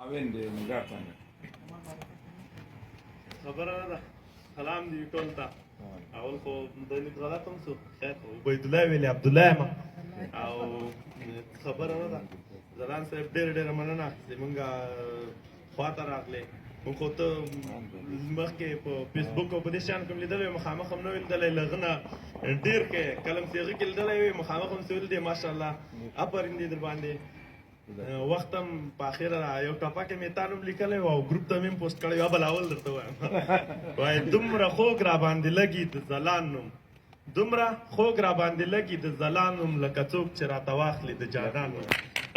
Avende Gatana. خبره ده سلام دی ټول ته اول خو د لیک غلط هم شو خیر خو عبید الله ویلي عبد الله ما او خبره نه ده ځلان صاحب ډېر مننه زمونږ خواته راغلی مونږ خو ته مخکې په فیسبوک او په دې شیانو کې مې لیدلی وی مخامخ هم نه وې لیدلی له هغه نه ډېر کې کلم صیغې کې لیدلی وی مخامخ هم څه ولیدې ماشاءالله افرین دې در باندې وخت هم په اخره یو ټاپک مې تا نوم لیکلی و او ګروپ ته مې هم پوسټ کړی و بلاول درته وایم وایي دومره خوږ را باندې لګي د ځلان نوم دومره خوږ را باندې لګي د ځلان نوم لکه څوک چې راته واخلي د جانان نوم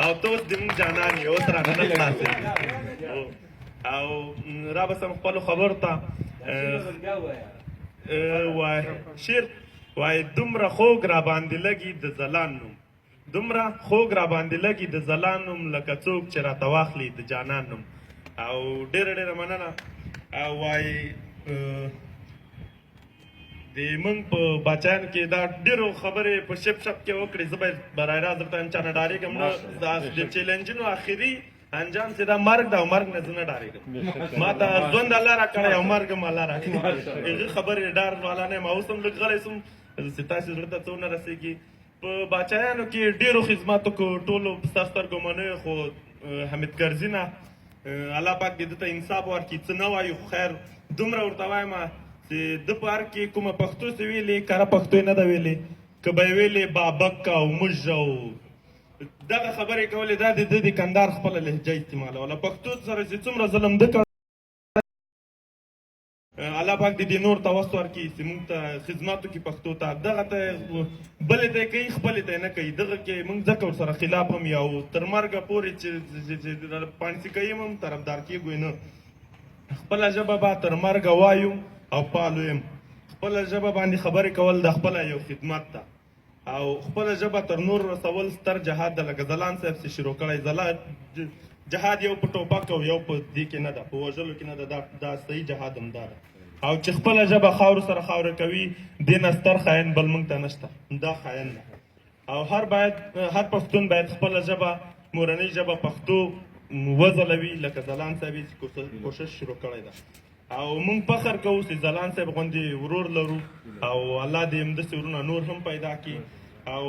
او ته اوس د مونږ جانان یې اوس رانه نه خلاصېږي او رابسم خپلو خبرو ته وایي شعر وایي دومره خوږ را باندې لګي د ځلان نوم دومره خوږ را باندې لګي د ځلان نوم لکه څوک چې راته واخلي د جانان نوم او ډېره مننه او وایي د موږ په بچیانو کې دا ډېرو خبرې په شپ کې وکړې زه باید برای راز درته چا نه ډارېږم نه د چیلنجونو آخري انجام چې دا مرګ ده او مرګ نه زه نه ډارېږم ما ته ژوند الله راکړی او مرګ هم الله راکړی هغې خبرې ډار والا نه یم اوس هم لږ غلی سوم چې تاسې زړه ته څه ونه رسېږي په باچایانو کې ډېرو خدماتو کو ټولو ستا سترګو منیو خو حمید کرزي نه الله پاک دې ده ته انصاف ورکړي څه نه وایو خو خیر دومره ورته وایم چې ده په هر کې کومه پښتو چې ویلې کره پښتو یې نه ده ویلې که به یې ویلې بابک او موږ او دغه خبرې کولې دا د ده د کندهار خپله لهجه استعمالوله پښتو سره چې څومره ظلم ده الله پاک دې نور ته وخت ورکړي چې موږ ته خدماتو کې پښتو ته دغه ته بلې ته یې کوي خپلې ته یې نه کوي دغه کې موږ ځکه ورسره خلاف هم یو تر مرګه پورې چې پانسي کوي هم طرفدار کېږو نه خپله ژبه به تر مرګه وایو او پالو یم خپله ژبه باندې خبرې کول د خپله یو خدمت ده او خپله ژبه تر نور رسول ستر جهاد ده لکه ځلان صاحب چې شروع کړی جهاد یو په ټوپک او یو په دې کې نه ده په وژلو کې نه ده دا صحیح جهاد همدا ده او چې خپله ژبه خاورو سره خاوره کوي دې نه ستر خاین بل موږ ته نشته دا خاین ده او هر پښتون باید خپله ژبه مورنۍ ژبه پښتو وځلوي لکه ځلان صاحب یې کوشش شروع کړی ده او موږ فخر کوو چې ځلان صاحب غوندې ورور لرو او الله دې همداسې ورونه نور هم پیدا کړي او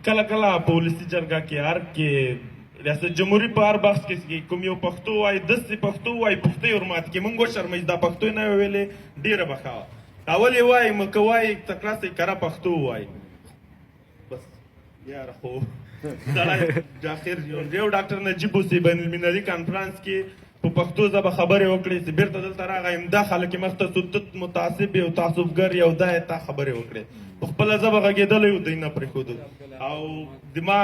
کله کله په ولسي جرګه کې هر کې ریاست جمهوري په هر بحث کې کوم یو پښتو وایي داسې پښتو وایي پښتو یې ورمات کړي موږ وشرمئ دا پښتو یې نه ویلې ډېره به ښه وه اول یې وایي که وایي تکړه سئ کره پښتو وایي بس یاره خو سړی اخر یو ډاکټر نجیب اوسي بین المللي کانفرانس کې په پښتو ژبه خبرې وکړې چې بیرته دلته راغی همدا خلک یې مخته سو تت متعصب یو تعصبګر یو دا یې تا خبرې وکړې په خپله ژبه غږېدلی و دوی نه پرېښودل او د ما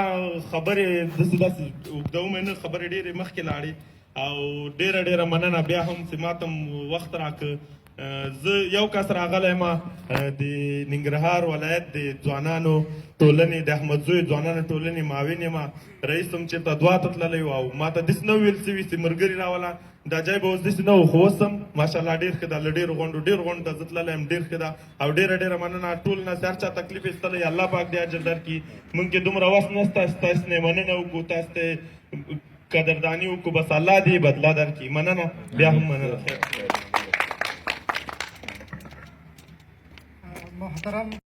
خبرې داسې اوږدوم یې نه خبرې ډېرې مخکې لاړې او ډېره مننه بیا هم چې ما ته وخت راکړه زه یو کس راغلی یم د ننګرهار ولایت د ځوانانو ټولنې د احمدزوی ځوانانو ټولنې معاون یم رئیس هم چېرته دعا ته تللی و او ما ته داسې نه ویل شوي چې ملګري راوله دا ځای به اوس داسې نه و خو اوس هم ماشاءالله ډېر ښه ده له ډېرو غونډو ته زه تللی یم ډېر ښه ده او ډېره مننه ټول نه چې هر چا تکلیف ایستلی الله پاک دې اجر درکړي موږ کې دومره وخت نشته چې تاسو نه مننه وکړو تاسو ته قدرداني وکړو بس الله دې بدله درکړي مننه بیا هم مننه محترم